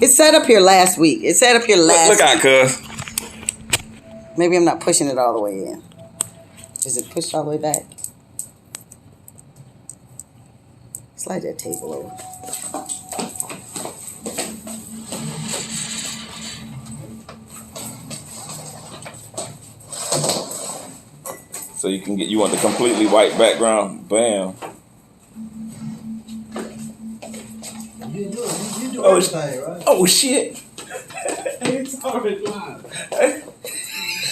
It sat up here last week. It sat up here last Look out, cuz. Maybe I'm not pushing it all the way in. Is it pushed all the way back? Slide that table over. So you want the completely white background. Bam. You do everything, right? Oh shit. It's already live.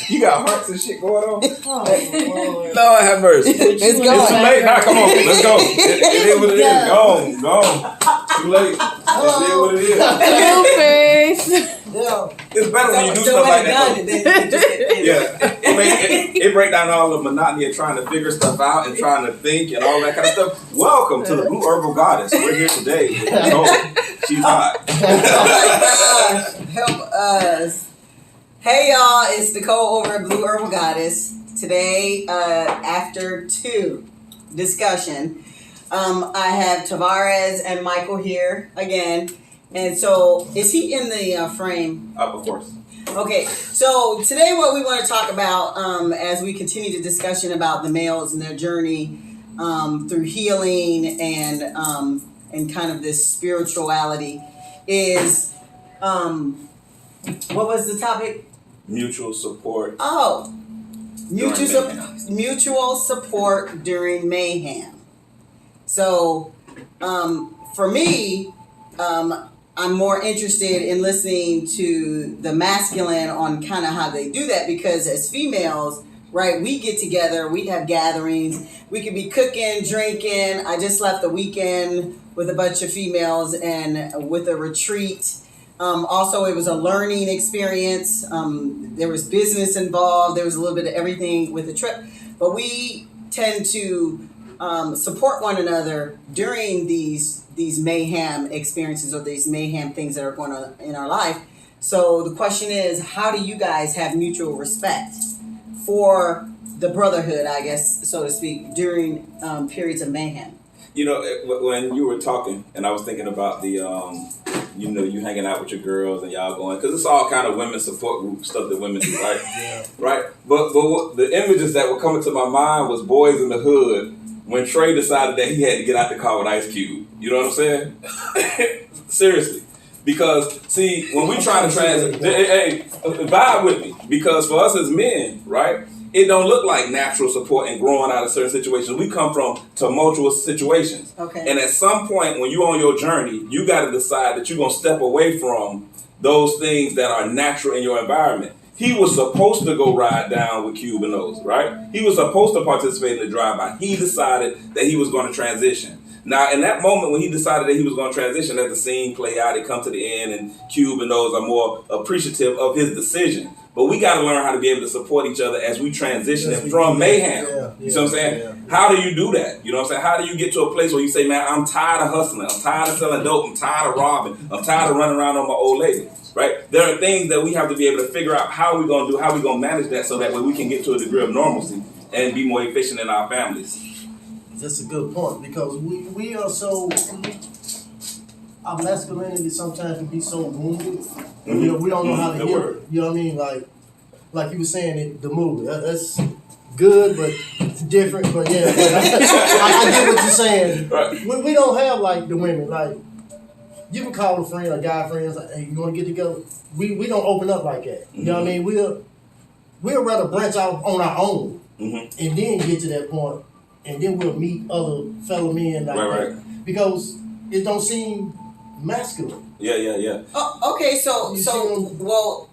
You got hearts and shit going on. Oh, Lord have mercy. It's It's too going. late now. Come on, let's go. It is what it is. Gone. Too late. It is what it is. yeah. It's better when you do stuff like that. Yeah. It break down all the monotony of trying to figure stuff out and trying to think and all that kind of stuff. Welcome to the Blue Herbal Goddess. We're here today with Nicole. She's hot. Oh my gosh. Help us. Hey y'all, it's Nicole over at Blue Herbal Goddess. Today, after 2 discussion, I have Tavares and Michael here again. And so, is he in the frame? Of course. Okay, so today what we want to talk about as we continue the discussion about the males and their journey through healing and kind of this spirituality is, what was the topic? Mutual support. Oh, During mutual support during mayhem. So, for me, I'm more interested in listening to the masculine on kind of how they do that, because as females, right, we get together, we have gatherings, we could be cooking, drinking. I just left the weekend with a bunch of females and with a retreat. Also, it was a learning experience. There was business involved. There was a little bit of everything with the trip. But we tend to support one another during these mayhem experiences or these mayhem things that are going on in our life. So the question is, how do you guys have mutual respect for the brotherhood, I guess, so to speak, during periods of mayhem? You know, when you were talking, and I was thinking about the, you hanging out with your girls and y'all going, because it's all kind of women support group stuff that women do, right? Yeah. Right? But what, the images that were coming to my mind was Boys in the Hood when Trey decided that he had to get out the car with Ice Cube. You know what I'm saying? Seriously. Because, see, when we try to hey, vibe with me. Because for us as men, right, it don't look like natural support and growing out of certain situations. We come from tumultuous situations. Okay. And at some point, when you're on your journey, you got to decide that you're going to step away from those things that are natural in your environment. He was supposed to go ride down with Cube and those, right? He was supposed to participate in the drive-by. He decided that he was going to transition. Now, in that moment when he decided that he was going to transition, let the scene play out, it come to the end, and Cube and those are more appreciative of his decision. But we got to learn how to be able to support each other as we transition from mayhem. You see what I'm saying? Yeah. How do you do that? You know what I'm saying? How do you get to a place where you say, man, I'm tired of hustling. I'm tired of selling dope. I'm tired of robbing. I'm tired of running around on my old lady. Right? There are things that we have to be able to figure out how we're going to do, how we're going to manage that so that way we can get to a degree of normalcy and be more efficient in our families. That's a good point, because we are so, our masculinity sometimes can be so wounded. Mm-hmm. You know, we don't know how to The heal word. it. You know what I mean? Like you were saying, the movie. That's good, but it's different. But yeah, I get what you're saying. Right. We don't have like the women. Like, you can call a friend, a guy friend, like, hey, you want to get together? We don't open up like that. You know what I mean? We'll rather branch out on our own and then get to that point. And then we'll meet other fellow men like that. Right. Because it don't seem masculine. Yeah. Oh, okay, so You see well,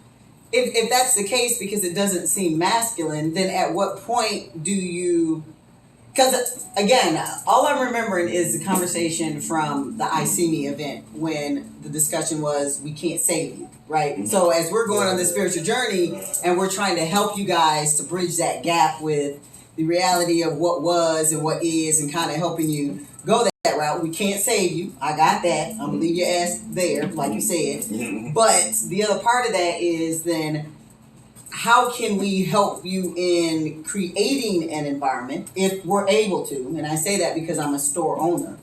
if that's the case, because it doesn't seem masculine, then at what point do you? Because again, all I'm remembering is the conversation from the I See Me event when the discussion was, we can't save you, right? Mm-hmm. So as we're going on this spiritual journey and we're trying to help you guys to bridge that gap with the reality of what was and what is, and kind of helping you go that route. We can't save you. I got that. I'm gonna leave your ass there, like you said. But the other part of that is then, how can we help you in creating an environment if we're able to? And I say that because I'm a store owner,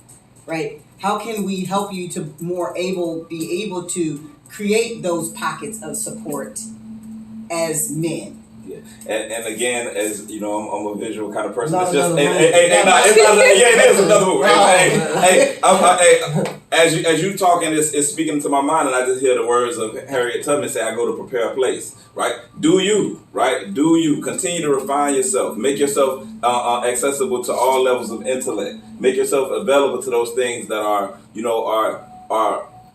right? how can we help you to be able to create those pockets of support as men? Yeah, and again, as you know, I'm a visual kind of person. Not It's just, another movie. it is another movie. Oh. As you talking, it's speaking to my mind, and I just hear the words of Harriet Tubman say, "I go to prepare a place." Right? Do you right? Do you continue to refine yourself? Make yourself accessible to all levels of intellect. Make yourself available to those things that are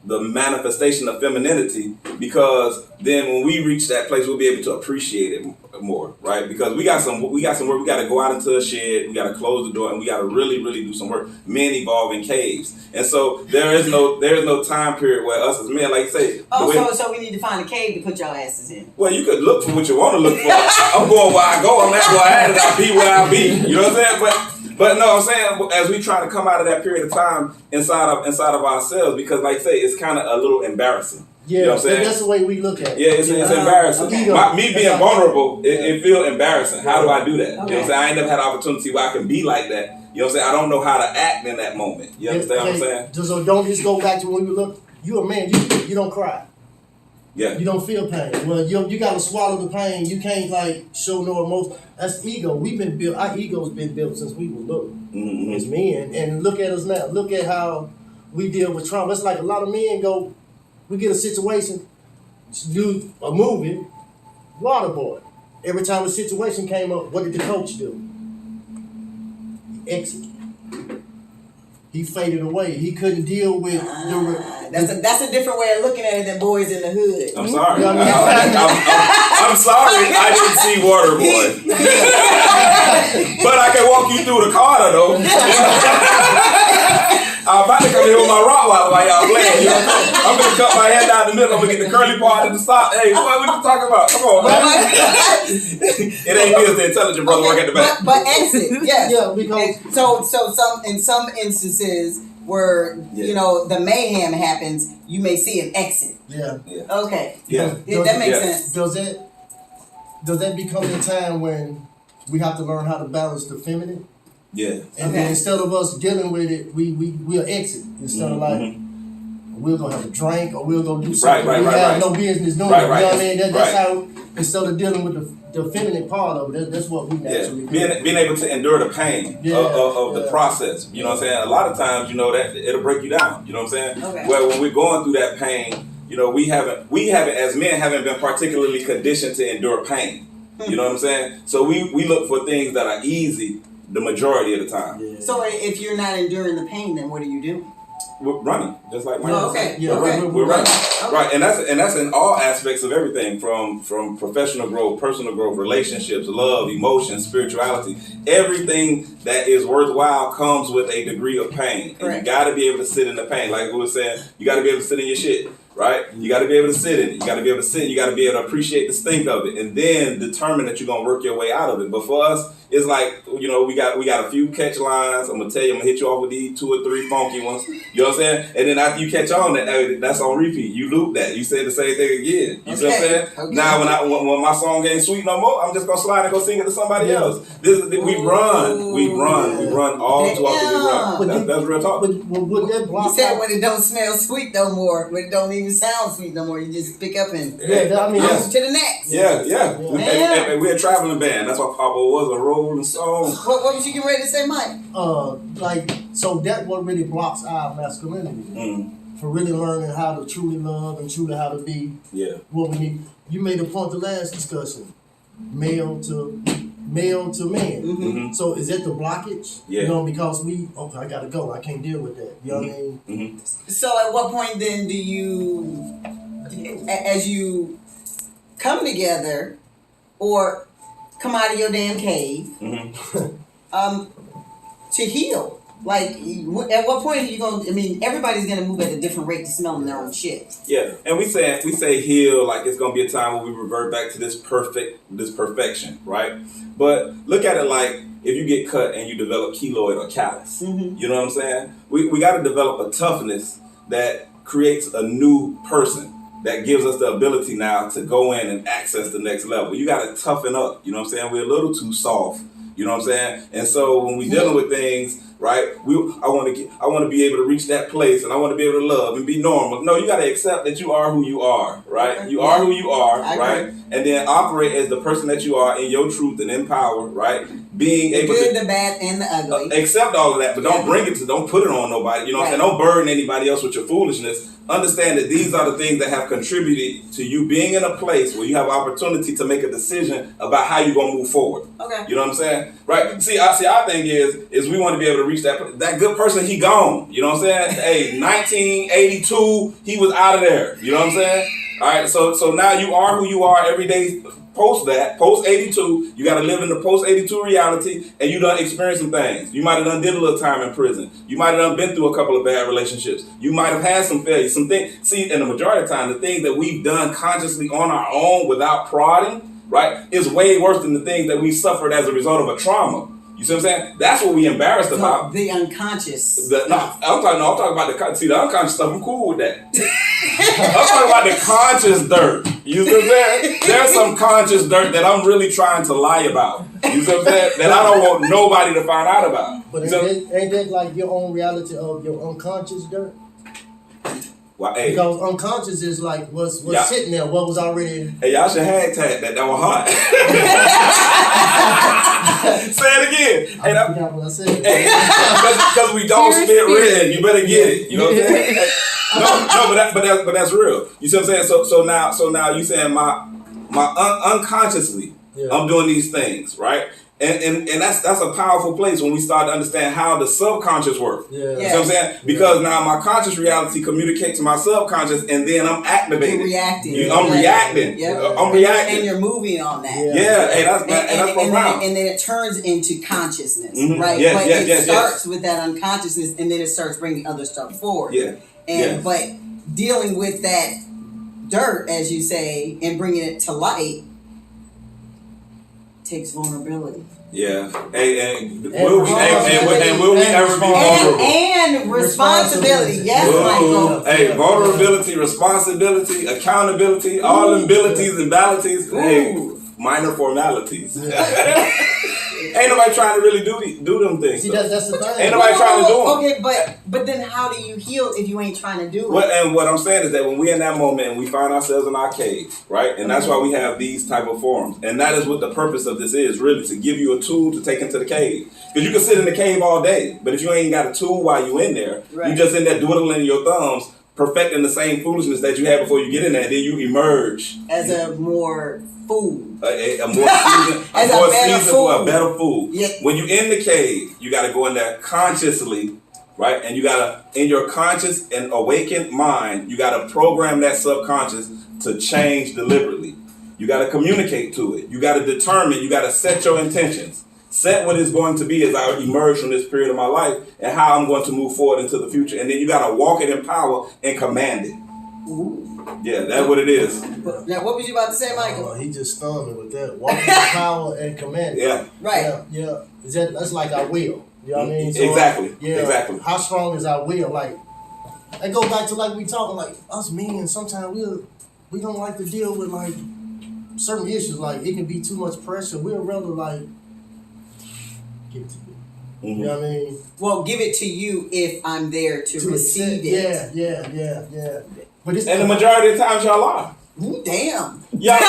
the manifestation of femininity, because then when we reach that place, we'll be able to appreciate it more, right? Because we got some work. We got to go out into a shed. We got to close the door, and we got to really do some work. Men evolve in caves, and so there is no time period where us as men, like you say. So we need to find a cave to put your asses in. Well, you could look for what you want to look for. I'm going where I go. I'm not where I am. I'll be where I be. You know what I'm saying? But no, I'm saying as we try to come out of that period of time inside of ourselves, because like I say, it's kind of a little embarrassing. Yeah, you know what I'm saying? that's the way we look at it. Yeah, it's embarrassing. Okay. Me being vulnerable, it feels embarrassing. How do I do that? You know what Okay. I'm saying? I ain't never had an opportunity where I can be like that. You know what I'm saying? I don't know how to act in that moment. You understand what I'm saying? So don't just go back to when we look. You a man, you don't cry. Yeah. You don't feel pain. Well, you gotta swallow the pain. You can't like show no emotion. That's ego. We've been built. Our ego's been built since we were little Mm-hmm. as men. And look at us now. Look at how we deal with trauma. It's like a lot of men go. We get a situation, do a movie, Waterboy. Every time a situation came up, what did the coach do? Exit. He faded away. He couldn't deal with That's a different way of looking at it than Boys in the Hood. I'm sorry. Yeah, I'm sorry. I didn't see Waterboy. But I can walk you through the corner though. I'm about to come here with my Rottweiler while y'all playing. You know? I'm gonna cut my hair down the middle. I'm gonna get the curly part at the top. Hey, what you talking about? Come on, man. It ain't me as the intelligent brother work at the back. But exit, yes. Yeah, because And so in some instances where you know the mayhem happens, you may see an exit. yeah. Okay. Yeah. That makes Yeah. sense. Does that become a time when we have to learn how to balance the feminine? Yeah. And then instead of us dealing with it, we'll exit. Instead of like, we'll go have a drink or we'll go do something we have no business doing. Right, You know what I mean? That's right. how, instead of dealing with the feminine part of it, that's what we naturally do. Being able to endure the pain of the process. You know what I'm saying? A lot of times, you know, that it'll break you down. You know what I'm saying? Okay. Where when we're going through that pain, you know, we haven't as men haven't been particularly conditioned to endure pain. You know what I'm saying? So we look for things that are easy the majority of the time. Yeah. So if you're not enduring the pain, then what do you do? We're running, just like Mike Oh, said. okay. Yeah, Okay. We're running. Okay. Right, and that's in all aspects of everything, from professional growth, personal growth, relationships, love, emotions, spirituality. Everything that is worthwhile comes with a degree of pain. And Correct. you gotta be able to sit in the pain. Like we were saying, you gotta be able to sit in your shit. Right? You gotta be able to sit in it. You gotta be able to sit, you gotta be able to appreciate the stink of it, and then determine that you're gonna work your way out of it. But for us, it's like, you know, we got a few catch lines. I'm gonna tell you, I'm gonna hit you off with these 2 or 3 funky ones. You know what I'm saying? And then after you catch on, that's on repeat. You loop that. You say the same thing again. You see what I'm saying? Okay. Now when my song ain't sweet no more, I'm just gonna slide and go sing it to somebody else. We run all throughout the we run. That's real talk. But would that You block said out? when it don't smell sweet no more, when it don't even sound sweet no more, you just pick up and I mean, on to the next. Yeah. Yeah. And we're a traveling band. That's why Papa was a rolling song. What was you getting ready to say, Mike? So that what really blocks our masculinity for really learning how to truly love and truly how to be Yeah. what we need. You made a point the last discussion, male to man. Mhm. So is that the blockage? Yeah. You know, because I gotta go. I can't deal with that. You know what I mean? Mm-hmm. So at what point then do you, as you come together or come out of your damn cave, Mm-hmm. to heal? Like, at what point are you going to, I mean, everybody's going to move at a different rate to smelling their own shit. Yeah, and we say heal like it's gonna be a time where we revert back to this perfection, right? But look at it like if you get cut and you develop keloid or callus. Mm-hmm. You know what I'm saying? We got to develop a toughness that creates a new person that gives us the ability now to go in and access the next level. You got to toughen up. You know what I'm saying? We're a little too soft. You know what I'm saying? And so when we dealing with things, right? I want to be able to reach that place, and I want to be able to love and be normal. No, you got to accept that you are who you are, right? You are who you are, right? And then operate as the person that you are in your truth and in power, right? Being able good, to the bad, and the ugly. Accept all of that, but don't don't put it on nobody. You know what I'm saying? Don't burden anybody else with your foolishness. Understand that these are the things that have contributed to you being in a place where you have opportunity to make a decision about how you're gonna move forward. Okay. You know what I'm saying? Right? See, our thing is we want to be able to reach that good person. He gone. You know what I'm saying? Hey, 1982, he was out of there. You know what I'm saying? All right. So now you are who you are every day. Post 82, you got to live in the post 82 reality, and you done experienced some things. You might have done did a little time in prison. You might have done been through a couple of bad relationships. You might have had some failures, some things. See, in the majority of the time, the things that we've done consciously on our own without prodding, right, is way worse than the things that we suffered as a result of a trauma. You see what I'm saying? That's what we embarrassed about. The unconscious. I'm talking about the unconscious stuff. I'm cool with that. I'm talking about the conscious dirt. You see what I'm saying? There's some conscious dirt that I'm really trying to lie about. You see what I'm saying? That I don't want nobody to find out about. But ain't that like your own reality of your unconscious dirt? Well, hey. Because unconscious is like what's sitting there, what was already. Hey, y'all should hashtag that. That was hot. Say it again. I forgot what I said. Because we don't spit red. You better get it. You know what I'm saying? No, but that's real. You see what I'm saying? So now you saying my unconsciously, I'm doing these things, right? And that's a powerful place when we start to understand how the subconscious works. Yeah. You know what I'm saying? Because now my conscious reality communicates to my subconscious, and then I'm activated. You're reacting. I'm reacting. Yep. I'm reacting. And you're moving on that. Yeah, hey, that's profound. And then it turns into consciousness, Mm-hmm. right? Yes, but yes, it starts with that unconsciousness, and then it starts bringing other stuff forward. Yeah. But dealing with that dirt, as you say, and bringing it to light takes vulnerability. Yeah. And will we ever be vulnerable? And responsibility. Yes, Michael. Hey, vulnerability, responsibility, accountability, all abilities and abilities. Hey, minor formalities. Ain't nobody trying to really do them things. See, that's the thing. Ain't nobody trying to do them. Okay, but then how do you heal if you ain't trying to do it? And what I'm saying is that when we're in that moment and we find ourselves in our cave, right? And that's why we have these type of forums. And that is what the purpose of this is, really, to give you a tool to take into the cave. Because you can sit in the cave all day, but if you ain't got a tool while you in there, you just in there dwindling your thumbs, perfecting the same foolishness that you had before you get in there, and then you emerge as a more food. A more seasoned, a better food. Yeah. When you in the cave, you got to go in there consciously, right? And you got to, in your conscious and awakened mind, you got to program that subconscious to change deliberately. You got to communicate to it. You got to determine, you got to set your intentions. Set what it's going to be as I emerge from this period of my life and how I'm going to move forward into the future. And then you got to walk it in power and command it. Ooh. Yeah, that's what it is. Now, what was you about to say, Michael? He just stunned me with that. Walk in power and command it. Yeah. Right. Yeah. That's like our will. You know what I mean? So, exactly. Exactly. How strong is our will? Like, that goes back to like we talking, like us men, sometimes we don't like to deal with like certain issues. Like, it can be too much pressure. We'll rather like give it to you. Mm-hmm. You know what I mean? Well, give it to you if I'm there to receive it. Yeah. But it's and the majority of the times y'all lie. Ooh, damn. Yeah.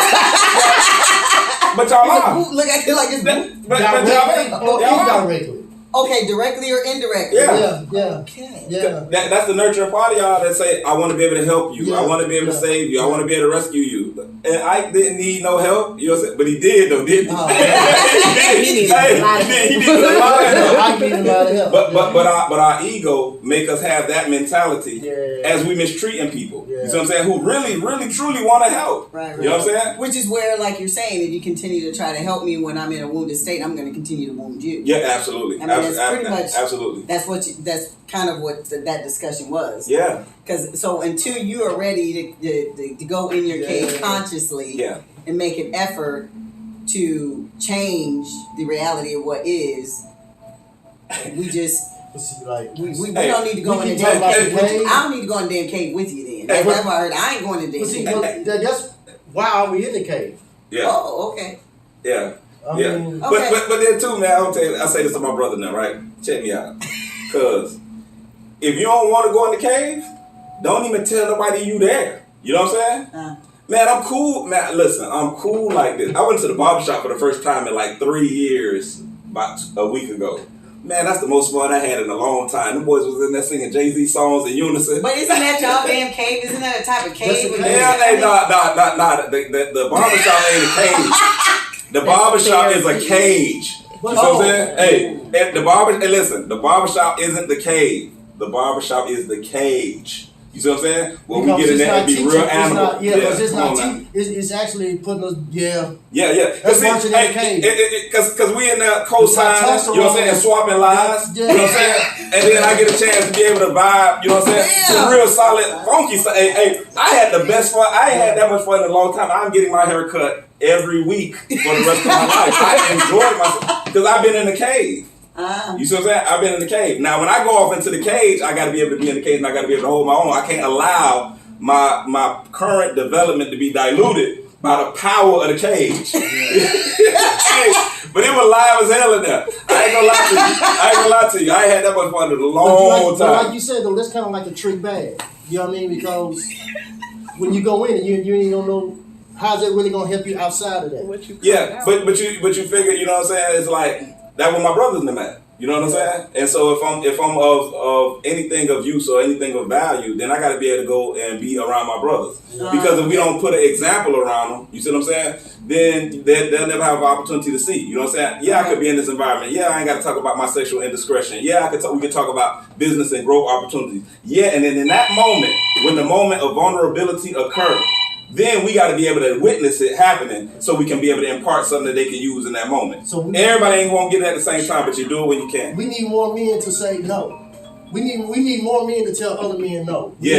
But y'all lie. Look at it like it's directly or indirectly. Okay, directly or indirectly. Yeah. Okay. Yeah. That's the nurturing part of y'all that say, I want to be able to help you. Yeah. I want to be able to save you. I want to be able to rescue you. And Ike didn't need no help. You know what I'm saying? But he did though, didn't he? He needed a lot of help. He needed a lot of help. I need a lot of help. But our ego make us have that mentality as we mistreating people. Yeah. You see what I'm saying? Who really, really, truly want to help. Right. You know what I'm saying? Which is where, like you're saying, if you continue to try to help me when I'm in a wounded state, I'm going to continue to wound you. Yeah, absolutely. I mean, that's pretty much. Absolutely. That's kind of what that discussion was. Yeah. Because so until you are ready to go in your cave consciously and make an effort to change the reality of what is, we just we don't need to go in the damn cave. I don't need to go in the damn cave with you then. That's why I heard I ain't going in the damn cave. That's why are we in the cave? Yeah. Oh, okay. Yeah. I Yeah. mean, Okay. But then too, man, I'll tell you, I say this to my brother now, right? Check me out. Cause if you don't want to go in the cave, don't even tell nobody you there. You know what I'm saying? Man, I'm cool. Man, listen, I'm cool like this. I went to the barbershop for the first time in like 3 years, about a week ago. Man, that's the most fun I had in a long time. Them boys was in there singing Jay-Z songs in unison. But isn't that y'all damn cave? Isn't that a type of cave? That's a cave. Yeah, nah. The barbershop ain't a cage. The barbershop is a cage. You know what I'm saying? Hey, listen, the barbershop isn't the cave. The barbershop is the cage. You see what I'm saying? When we get in there and be real animal. Because it's not teaching. It's actually putting us, Yeah. That's marching in the cave. Because we in there co-signing, you know what I'm saying, and swapping lies, you know what I'm saying? And then I get a chance to be able to vibe, you know what I'm saying? Some real solid, funky stuff. Hey, I had the best fun. I ain't had that much fun in a long time. I'm getting my hair cut every week for the rest of my life. I enjoy myself because I've been in the cave. You see what I'm saying? I've been in the cave. Now, when I go off into the cage, I got to be able to be in the cage and I got to be able to hold my own. I can't allow my current development to be diluted by the power of the cage. But it was live as hell in there. I ain't gonna lie to you. I ain't had that much fun in a long time. But like you said, though, that's kind of like a trick bag. You know what I mean? Because when you go in, you ain't gonna know how's it really gonna help you outside of that. Yeah, but you figure, you know what I'm saying? It's like that with my brothers in the mat. You know what I'm saying? And so if I'm of anything of use or anything of value, then I got to be able to go and be around my brothers. Because if we don't put an example around them, you see what I'm saying? Then they'll never have an opportunity to see. You know what I'm saying? Yeah, I could be in this environment. Yeah, I ain't got to talk about my sexual indiscretion. Yeah, we could talk about business and growth opportunities. Yeah, and then in that moment, when the moment of vulnerability occurs, then we got to be able to witness it happening so we can be able to impart something that they can use in that moment. So everybody ain't going to get it at the same time, but you do it when you can. We need more men to say no. We need more men to tell other men no. We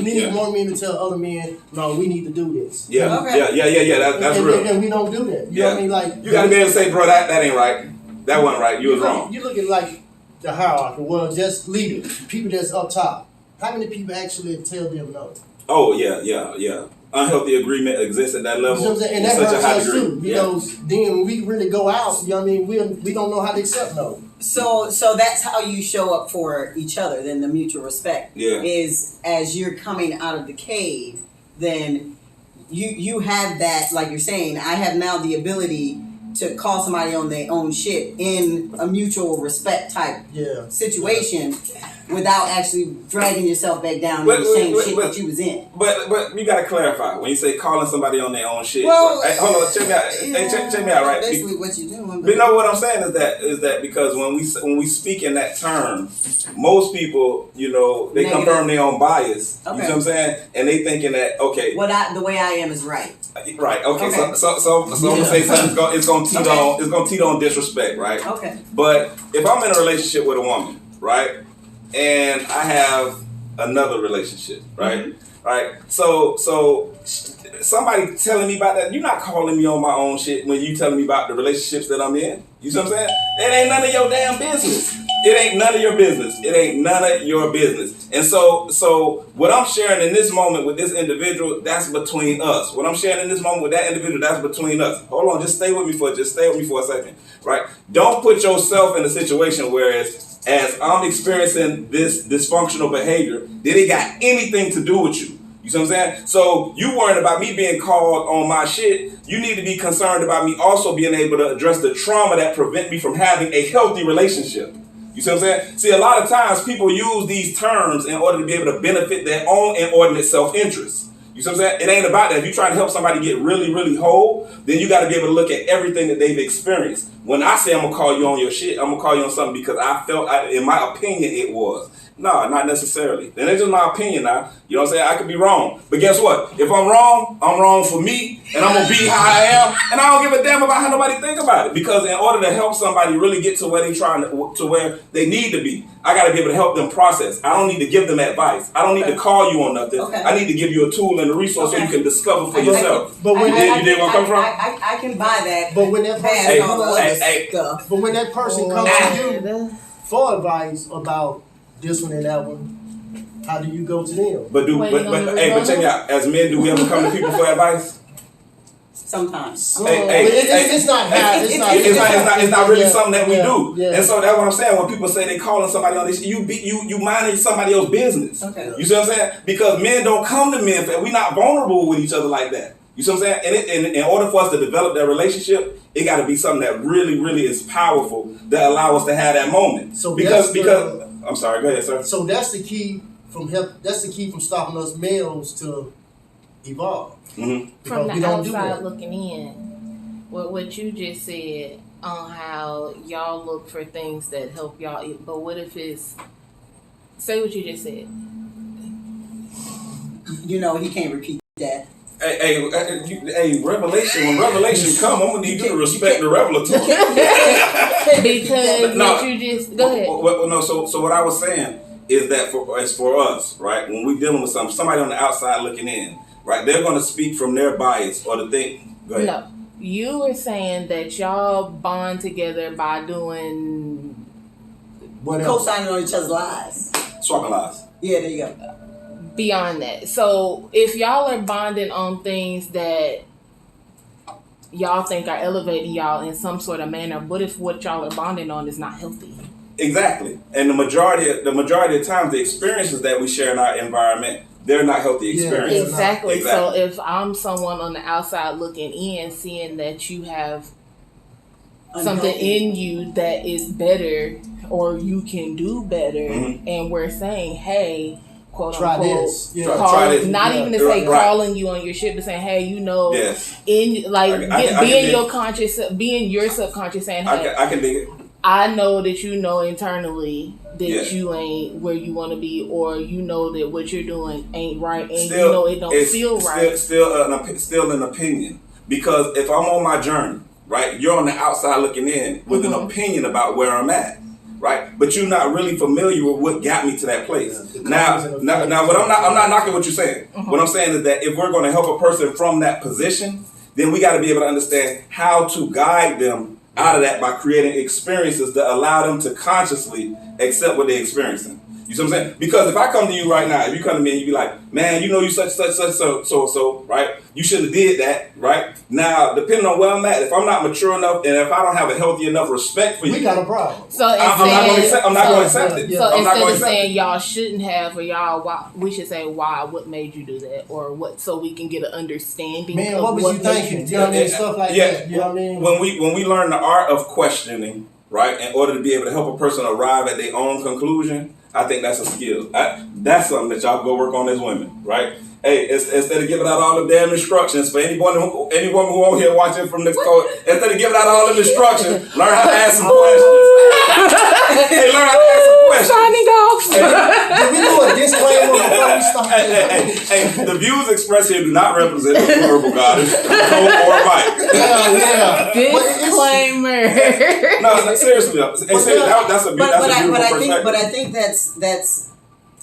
need more men to tell other men, no, we need to do this. Yeah, that's real. And we don't do that. You know what I mean? Like, you got to be able to say, bro, that ain't right. That wasn't right. You was wrong. You look at like the hierarchy. Well, just leaders, people that's up top. How many people actually tell them no? Oh, yeah. Unhealthy agreement exists at that level. You know what I'm saying? And that hurts us too. Because then when we really go out, you know what I mean, we don't know how to accept no. So that's how you show up for each other, then the mutual respect. Yeah. Is as you're coming out of the cave, then you have that, like you're saying, I have now the ability to call somebody on their own shit in a mutual respect type situation without actually dragging yourself back down in the same shit that you was in. But you gotta clarify when you say calling somebody on their own shit. Well, hey, hold on, check me out. Check me out, right? Basically, what you doing. But you know what I'm saying is that because when we speak in that term, most people, you know, they confirm their own bias. Okay. You know what I'm saying? And they thinking that the way I am is right. Right. Okay. So I'm gonna say something. It's gonna teeter on disrespect, right? Okay. But if I'm in a relationship with a woman, right, and I have another relationship, right, right. So somebody telling me about that, you're not calling me on my own shit when you telling me about the relationships that I'm in. You see what I'm saying? It ain't none of your damn business. It ain't none of your business. It ain't none of your business. And so what I'm sharing in this moment with this individual, that's between us. What I'm sharing in this moment with that individual, that's between us. Hold on, just stay with me for a second, right? Don't put yourself in a situation where as I'm experiencing this dysfunctional behavior, that it got anything to do with you. You see what I'm saying? So you worried about me being called on my shit. You need to be concerned about me also being able to address the trauma that prevent me from having a healthy relationship. You see what I'm saying? See, a lot of times people use these terms in order to be able to benefit their own inordinate self-interest. You see what I'm saying? It ain't about that. If you're trying to help somebody get really, really whole, then you got to be able to look at everything that they've experienced. When I say I'm going to call you on your shit, I'm going to call you on something because I felt, in my opinion, it was. No, not necessarily. Then it's just my opinion now. You know what I'm saying? I could be wrong. But guess what? If I'm wrong for me, and I'm going to be how I am, and I don't give a damn about how nobody think about it. Because in order to help somebody really get to where they to where they need to be, I got to be able to help them process. I don't need to give them advice. I don't need to call you on nothing. Okay. I need to give you a tool and a resource so you can discover for yourself. But when you did where I'm coming from? I can buy that. But when that person comes to you for advice about this one and that one, how do you go to them? But check me out. As men, do we ever come to people for advice? sometimes. So, Hey, but it's not how It's not really something that we Yeah, do. yeah. And so that's what I'm saying. When people say they calling somebody on this, you minding somebody else's business. Okay. You see what I'm saying? Because men don't come to men. We're not vulnerable with each other like that. You see what I'm saying? And in order for us to develop that relationship, it got to be something that really, really is powerful that allow us to have that moment. So because that's I'm sorry. Go ahead, sir. So that's the key that's the key from stopping us males to evolve. Mm-hmm. From Because we the don't do outside that. looking in, what you just said on how y'all look for things that help y'all, but what if it's, say what you just said. You know, he can't repeat that. Hey, revelation. When revelation come, I'm gonna need you to respect the revelatory. Because No. what you just, go ahead. Well, no. So what I was saying is that it's for us, right? When we're dealing with somebody on the outside looking in, right? They're gonna speak from their bias or the thing. Go ahead. No, you were saying that y'all bond together by doing, What else? Co-signing on each other's lies. Swapping lies. Yeah, there you go. beyond that. So if y'all are bonding on things that y'all think are elevating y'all in some sort of manner, what if what y'all are bonding on is not healthy? Exactly. And the majority of times, the experiences that we share in our environment, they're not healthy Yeah. experiences. Exactly. So if I'm someone on the outside looking in, seeing that you have something Unhealthy. in you that is better or you can do better, Mhm. and we're saying, hey, quote Try unquote, this. Yeah. Try this. not Yeah. even to say Right. calling you on your shit, but saying, hey, you know, Yes. in like I can being dig- your conscious, being your subconscious, saying, hey, I can dig it. I know that you know internally that Yeah. you ain't where you want to be, or you know that what you're doing ain't right, and Still, you know it don't it's feel right. Still an opinion. Because if I'm on my journey, right, you're on the outside looking in with an Mhm. opinion about where I'm at, right? But you're not really familiar with what got me to that place. Yeah, the Now, cause and now, effect. now, what I'm not knocking what you're saying. Mhm. What I'm saying is that if we're going to help a person from that position, then we got to be able to understand how to guide them out of that by creating experiences that allow them to consciously accept what they're experiencing. You see what I'm saying? Because if I come to you right now, if you come to me and you be like, man, you know you such, so, right? You should have did that, right? Now, depending on where I'm at, if I'm not mature enough and if I don't have a healthy enough respect for We you, got a problem. So I'm not going to accept, I'm not going to accept it. Yeah. So I'm not instead going to of accept saying it. y'all shouldn't have, or y'all, why, we should say why, what made you do that, or what, so we can get an understanding. Man, of what was you made thinking? You know what I mean? Stuff like that. You know what I mean? When we learn the art of questioning, right, in order to be able to help a person arrive at their own conclusion, I think that's a skill. That's something that y'all go work on as women, right? Hey, instead of giving out all the damn instructions for any woman who on here watching from this code, instead of giving out all the instructions, learn how to ask some questions. Hey, learn how to ask some questions. Signing off. Did we do a disclaimer before we start? Hey, the views expressed here do not represent the verbal goddess, Nicole or Mike. Yeah. Disclaimer. No, seriously, that's a beautiful perspective. But I think that's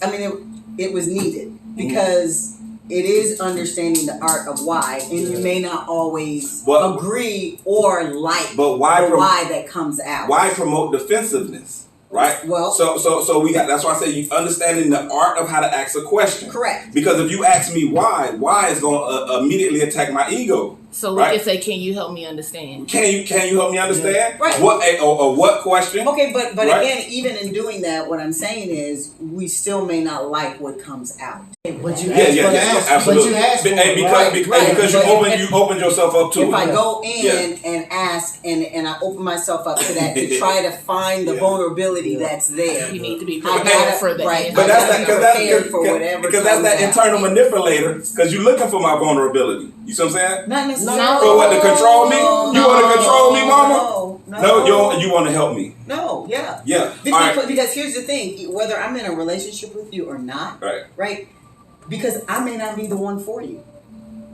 I mean it was needed because it is understanding the art of why, and you may not always But- agree or like But why the prom- why that comes out. Why promote defensiveness, right? Well- so we got. That's why I say you understanding the art of how to ask a question. Correct. Because if you ask me why is going to immediately attack my ego. So we Right. can say, can you help me understand? Can you help me understand? Right. What what question? Okay, but Right. again, even in doing that, what I'm saying is we still may not like what comes out. But you Yeah, asked for the yeah, answer. absolutely. But you asked for Hey, it, because right? because But you opened yourself up to If it. I go in Yeah. and ask and I open myself up to that to try to find the Yeah. vulnerability that's there. You need to be I prepared gotta- for the right. answer. But that's I gotta that be prepared for whatever because that's that comes out. internal manipulator. Because you're looking for my vulnerability. You see what I'm saying? Not necessarily. No. For what, to control me? You want to control me, mama? No, You want to help me. No, yeah. Yeah. All Because, right. because here's the thing: whether I'm in a relationship with you or not, Right. Because I may not be the one for you,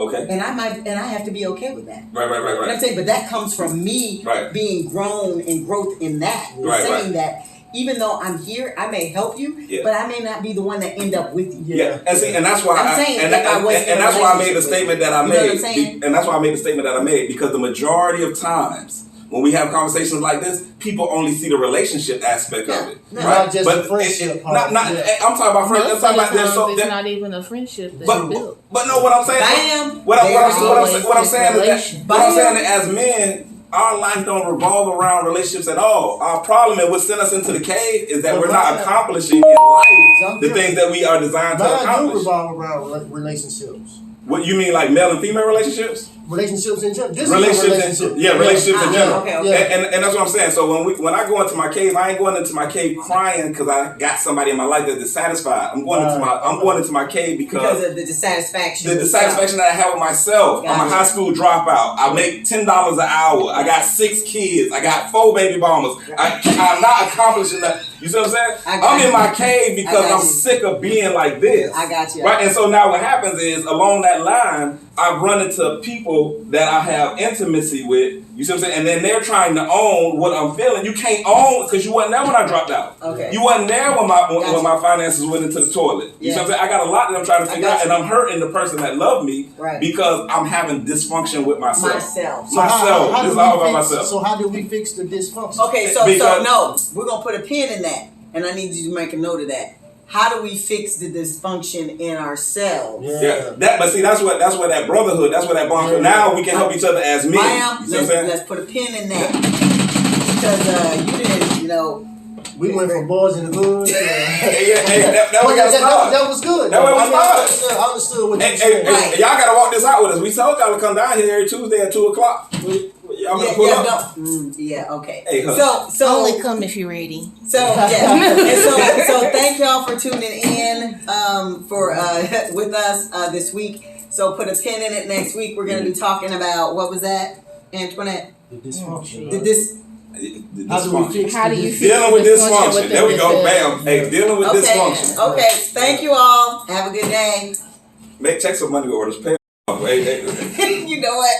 Okay. and I have to be okay with that. Right. You know what I'm saying? But that comes from me Right. being grown and growth in that. Right, Saying that even though I'm here, I may help you, Yeah. but I may not be the one that end up with you. Yeah, and see, and that's why I'm saying and if I wasn't in a that's why I made the relationship statement with that I you. You know made. what I'm saying? And that's why I made the statement that I made because the majority of times when we have conversations like this, people only see the relationship aspect of it, Not right? just the friendship part. Not. Yeah. I'm talking about friends. I'm talking about there's so. it's not even a friendship that's But built. no, what I'm saying. Bam. What I'm always saying is relation. that as men, our life don't revolve around relationships at all. Our problem and what sent us into the cave is that But we're not mine- accomplishing in life the Some things that we are designed to Mine do accomplish. revolve around relationships. What you mean, like male and female relationships? Relationships in general. This Relationships, is a relationship. relationships in general. Okay, okay. Yeah. And that's what I'm saying. So when I go into my cave, I ain't going into my cave crying because I got somebody in my life that's dissatisfied. I'm going into my cave Because of the dissatisfaction. the dissatisfaction that I have with myself. I'm a Gotcha. high school dropout. I make $10 an hour. I got 6 kids. I got 4 baby mamas. I'm not accomplishing that. You see what I'm saying? I got I'm in you. my cave because I got I'm you. sick of being like this. I got you. Right? And so now what happens is along that line, I've run into people that I have intimacy with. You see what I'm saying? And then they're trying to own what I'm feeling. You can't own because you wasn't there when I dropped out. Okay. You wasn't there when Gotcha. my finances went into the toilet. You see Yeah. what I'm saying? I got a lot that I'm trying to I figure got out, you. and I'm hurting the person that loved me Right. because I'm having dysfunction with myself. Myself. So how Myself. do This is we all about fix- myself. So how do we fix the dysfunction? Okay, so Because- no, we're gonna put a pin in that, and I need you to make a note of that. How do we fix the dysfunction in ourselves? Yeah, but see, that's what that brotherhood, that's what that bond. Yeah. Now we can help each other as men. Bam, You see what I'm saying? let's put a pin in that because you didn't, We went from boys in the hood. To, That Well, we gotta start. that was good. That way we I started. understood what you Hey, said. Right. y'all gotta walk this out with us. We told y'all to come down here every Tuesday at 2:00. Y'all gonna pull up. Okay. Hey, hush. So Only come if you're ready. So yeah, and so thank y'all for tuning in for with us this week. So put a pin in it. Next week we're gonna be talking about what was that, Antoinette? The dysfunction. Did this? How do we fix How do the you dysfunction? fix Dealing with dysfunction. with There we go. the- Bam. Hey, dealing with Okay. dysfunction. Okay. Thank you all. Have a good day. Check some money orders. Pay. Hey. You know what?